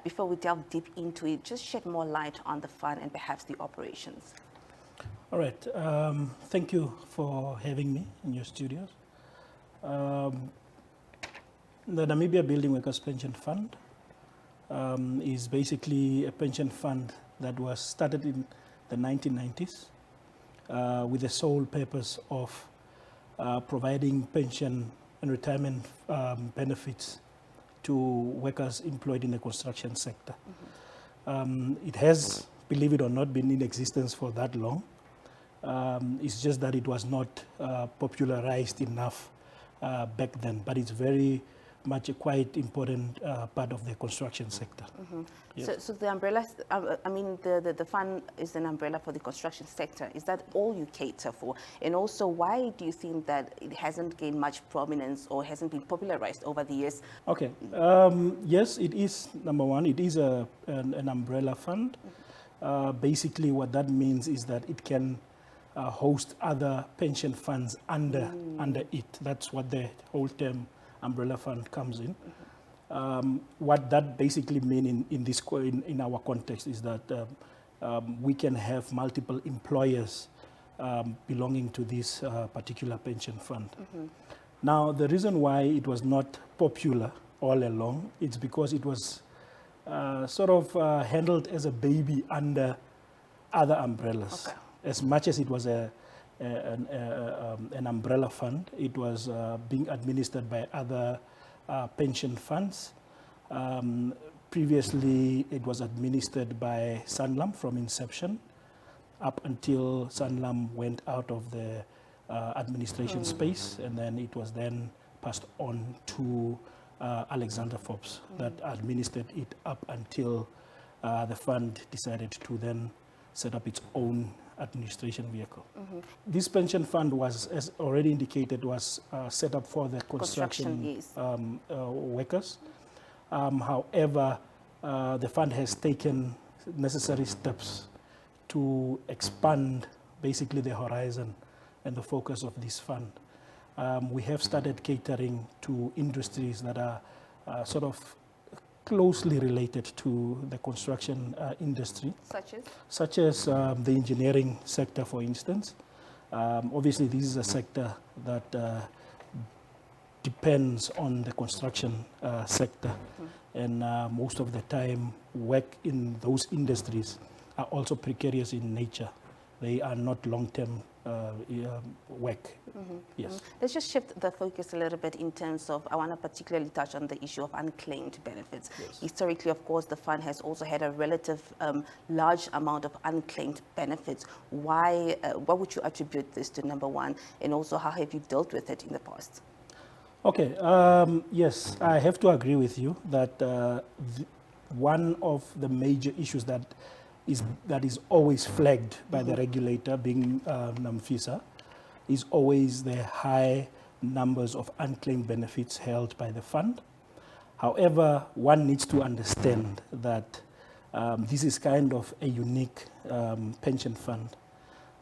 before we delve deep into it, just shed more light on the fund and perhaps the operations. All right. Thank you for having me in your studios. The Namibia Building Workers Pension Fund is basically a pension fund that was started in the 1990s with the sole purpose of providing pension and retirement benefits to workers employed in the construction sector. It has, believe it or not, been in existence for that long. It's just that it was not popularized enough back then, but it's very much a quite important part of the construction sector. Yes. So the umbrella, I mean, the fund is an umbrella for the construction sector. Is that all you cater for? And also, why do you think that it hasn't gained much prominence or hasn't been popularized over the years? Okay. Yes, it is, number one, it is an umbrella fund. Basically, what that means is that it can host other pension funds under it. That's what the whole term umbrella fund comes in. What that basically means in our context is that we can have multiple employers belonging to this particular pension fund. Now, the reason why it was not popular all along, it's because it was sort of handled as a baby under other umbrellas. Okay. As much as it was an umbrella fund, it was being administered by other pension funds. Previously, it was administered by Sanlam from inception up until Sanlam went out of the administration space, and then it was then passed on to Alexander Forbes that administered it up until the fund decided to then set up its own administration vehicle. This pension fund was, as already indicated, was set up for the construction workers. However, the fund has taken necessary steps to expand basically the horizon and the focus of this fund. We have started catering to industries that are sort of closely related to the construction industry. Such as the engineering sector, for instance. Obviously, this is a sector that depends on the construction sector. And most of the time, work in those industries are also precarious in nature. They are not long-term work. Yes. Let's just shift the focus a little bit in terms of, I want to particularly touch on the issue of unclaimed benefits. Yes. Historically, of course, the fund has also had a relative large amount of unclaimed benefits. Why, what would you attribute this to, number one, and also how have you dealt with it in the past? Okay, yes, I have to agree with you that one of the major issues that is always flagged by the regulator, being NAMFISA, is always the high numbers of unclaimed benefits held by the fund. However, one needs to understand that this is kind of a unique pension fund.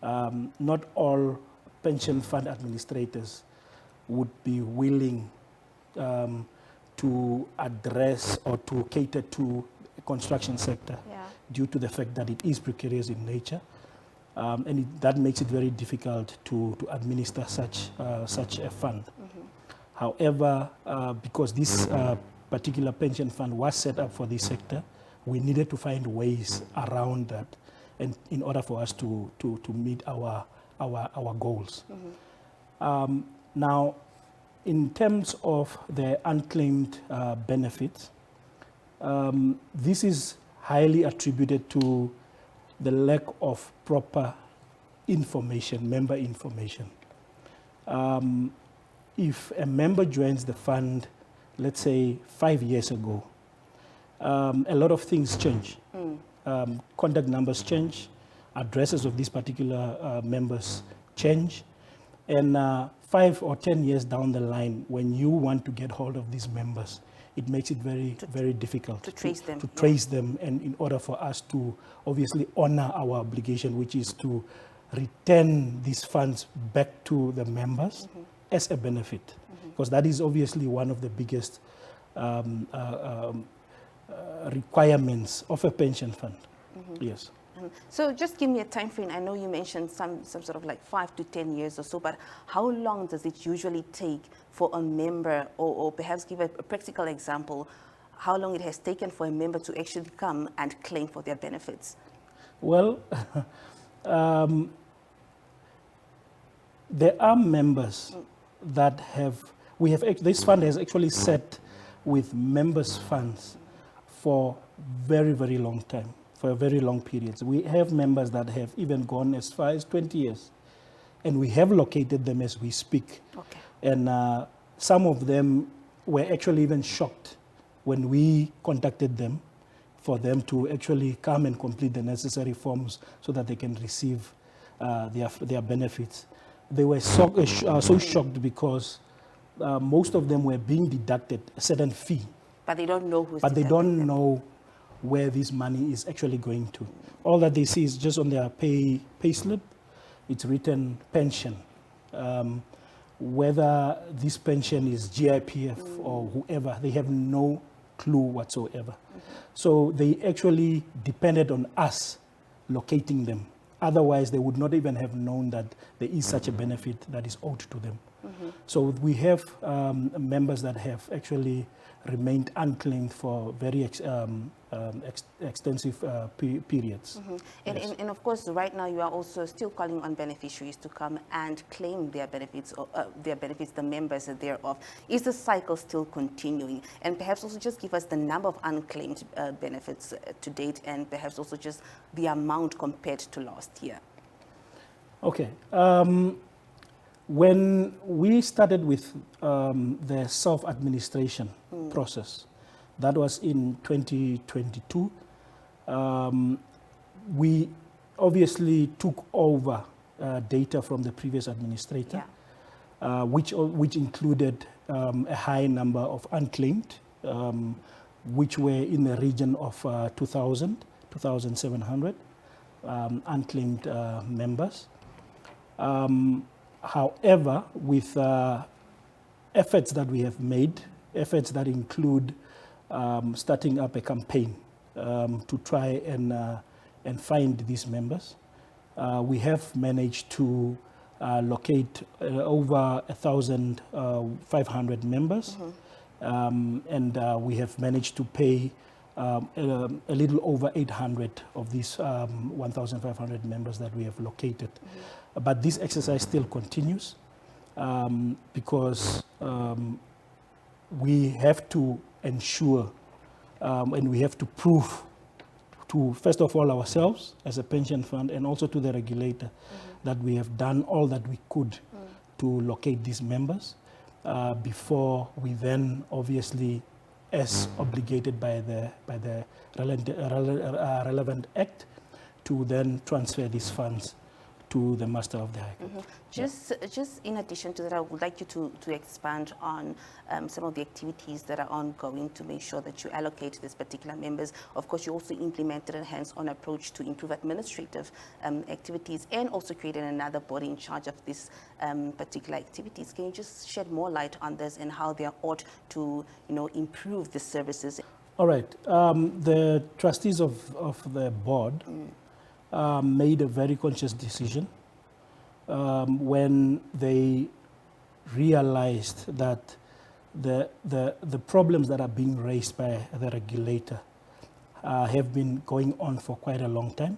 Not all pension fund administrators would be willing to address or to cater to the construction sector. Due to the fact that it is precarious in nature, and that makes it very difficult to administer such a fund. However, because this particular pension fund was set up for this sector, we needed to find ways around that, and in order for us to meet our goals. Now, in terms of the unclaimed benefits, this is highly attributed to the lack of proper information, member information. If a member joins the fund, let's say 5 years ago, a lot of things change. Contact numbers change, addresses of these particular members change, and 5 or 10 years down the line, when you want to get hold of these members, it makes it very difficult to trace them. To trace them, and in order for us to obviously honor our obligation, which is to return these funds back to the members as a benefit, because that is obviously one of the biggest requirements of a pension fund. Yes. So just give me a time frame. I know you mentioned some sort of like 5 to 10 years or so, but how long does it usually take for a member, or perhaps give a practical example, how long it has taken for a member to actually come and claim for their benefits? Well, there are members that this fund has actually sat with members' funds for very, very long time, for a very long periods. We have members that have even gone as far as 20 years, and we have located them as we speak. Okay. And some of them were actually even shocked when we contacted them for them to actually come and complete the necessary forms so that they can receive their benefits. They were so shocked because most of them were being deducted a certain fee. But they don't know who's But they deducting don't them. know where this money is actually going to. All that they see is just on their pay slip. It's written pension. Whether this pension is GIPF or whoever, they have no clue whatsoever. So they actually depended on us locating them. Otherwise, they would not even have known that there is such a benefit that is owed to them. So we have members that have actually remained unclaimed for very extensive periods. And, and of course, right now you are also still calling on beneficiaries to come and claim their benefits, the members thereof. Is the cycle still continuing? And perhaps also just give us the number of unclaimed benefits to date, and perhaps also just the amount compared to last year. Okay. When we started with the self-administration process, that was in 2022, we obviously took over data from the previous administrator, which included a high number of unclaimed, which were in the region of 2,700 unclaimed members. However, with efforts that we have made, efforts that include starting up a campaign to try and find these members, we have managed to locate over 1,500 members, and we have managed to pay a little over 800 of these 1,500 members that we have located. But this exercise still continues because we have to ensure and we have to prove to, first of all, ourselves as a pension fund and also to the regulator that we have done all that we could to locate these members before we then obviously, as obligated by the relevant act, to then transfer these funds to the Master of the High Court. Just in addition to that, I would like you to expand on some of the activities that are ongoing to make sure that you allocate these particular members. Of course, you also implemented a hands-on approach to improve administrative activities and also created another body in charge of these particular activities. Can you just shed more light on this and how they ought to, improve the services? All right. The trustees of the board made a very conscious decision when they realized that the problems that are being raised by the regulator have been going on for quite a long time.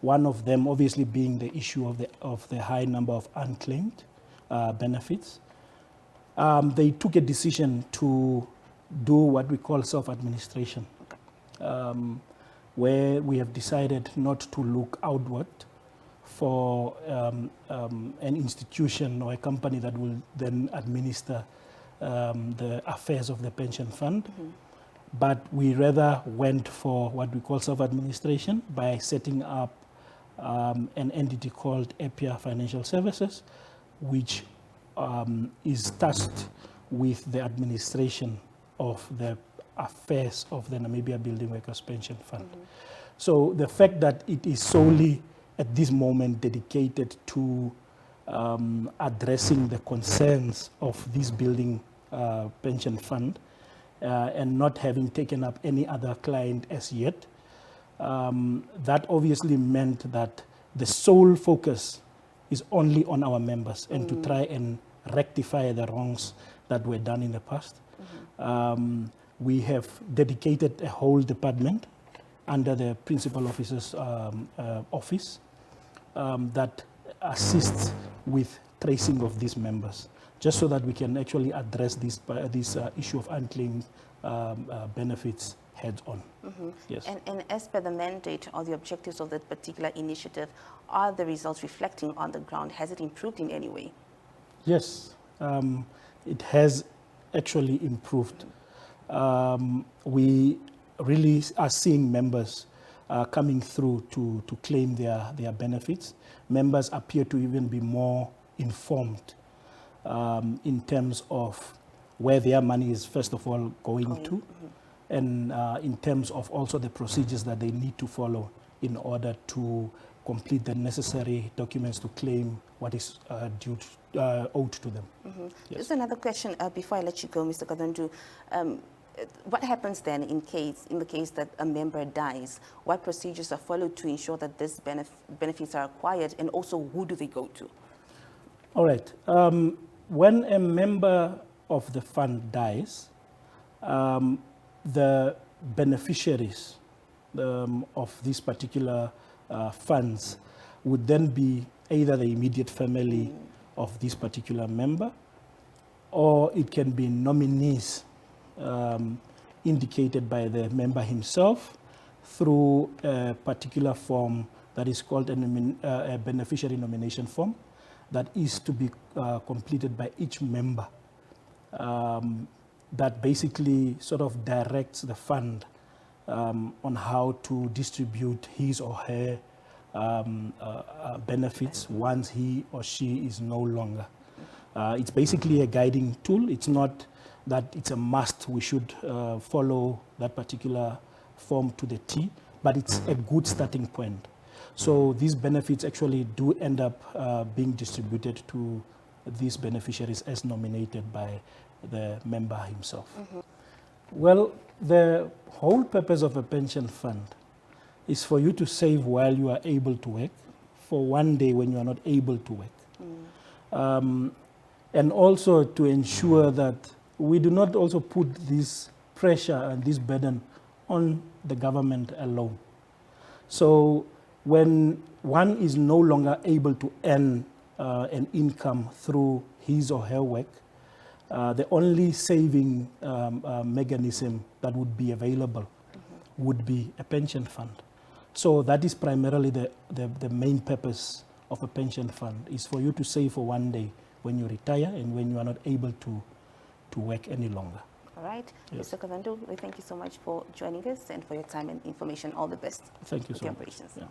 One of them obviously being the issue of the high number of unclaimed benefits. They took a decision to do what we call self-administration. Where we have decided not to look outward for an institution or a company that will then administer the affairs of the pension fund, but we rather went for what we call self-administration by setting up an entity called APIA Financial Services, which is tasked with the administration of the affairs of the Namibia Building Workers Pension Fund. So the fact that it is solely at this moment dedicated to addressing the concerns of this building pension fund and not having taken up any other client as yet, that obviously meant that the sole focus is only on our members and to try and rectify the wrongs that were done in the past. We have dedicated a whole department under the principal officer's office that assists with tracing of these members, just so that we can actually address this issue of unclaimed benefits head on. Yes. And as per the mandate or the objectives of that particular initiative, are the results reflecting on the ground? Has it improved in any way? Yes, it has actually improved. We really are seeing members coming through to claim their benefits. Members appear to even be more informed in terms of where their money is, first of all, going to, and in terms of also the procedures that they need to follow in order to complete the necessary documents to claim what is owed to them. Yes. Just another question before I let you go, Mr. Kadundu. What happens then in the case that a member dies? What procedures are followed to ensure that these benefits are acquired, and also who do they go to? All right. When a member of the fund dies, the beneficiaries of these particular funds would then be either the immediate family of this particular member, or it can be nominees indicated by the member himself through a particular form that is called a beneficiary nomination form that is to be completed by each member, that basically sort of directs the fund on how to distribute his or her benefits once he or she is no longer. It's basically a guiding tool. It's not that it's a must, we should follow that particular form to the T, but it's a good starting point. So these benefits actually do end up being distributed to these beneficiaries as nominated by the member himself. Well, the whole purpose of a pension fund is for you to save while you are able to work, for one day when you are not able to work. And also to ensure that we do not also put this pressure and this burden on the government alone. So when one is no longer able to earn an income through his or her work, the only saving mechanism that would be available would be a pension fund. So that is primarily the main purpose of a pension fund, is for you to save for one day when you retire and when you are not able to work any longer. All right. Yes. Mr. Kadundu, we thank you so much for joining us and for your time and information. All the best. Thank you so much. Operations. Yeah.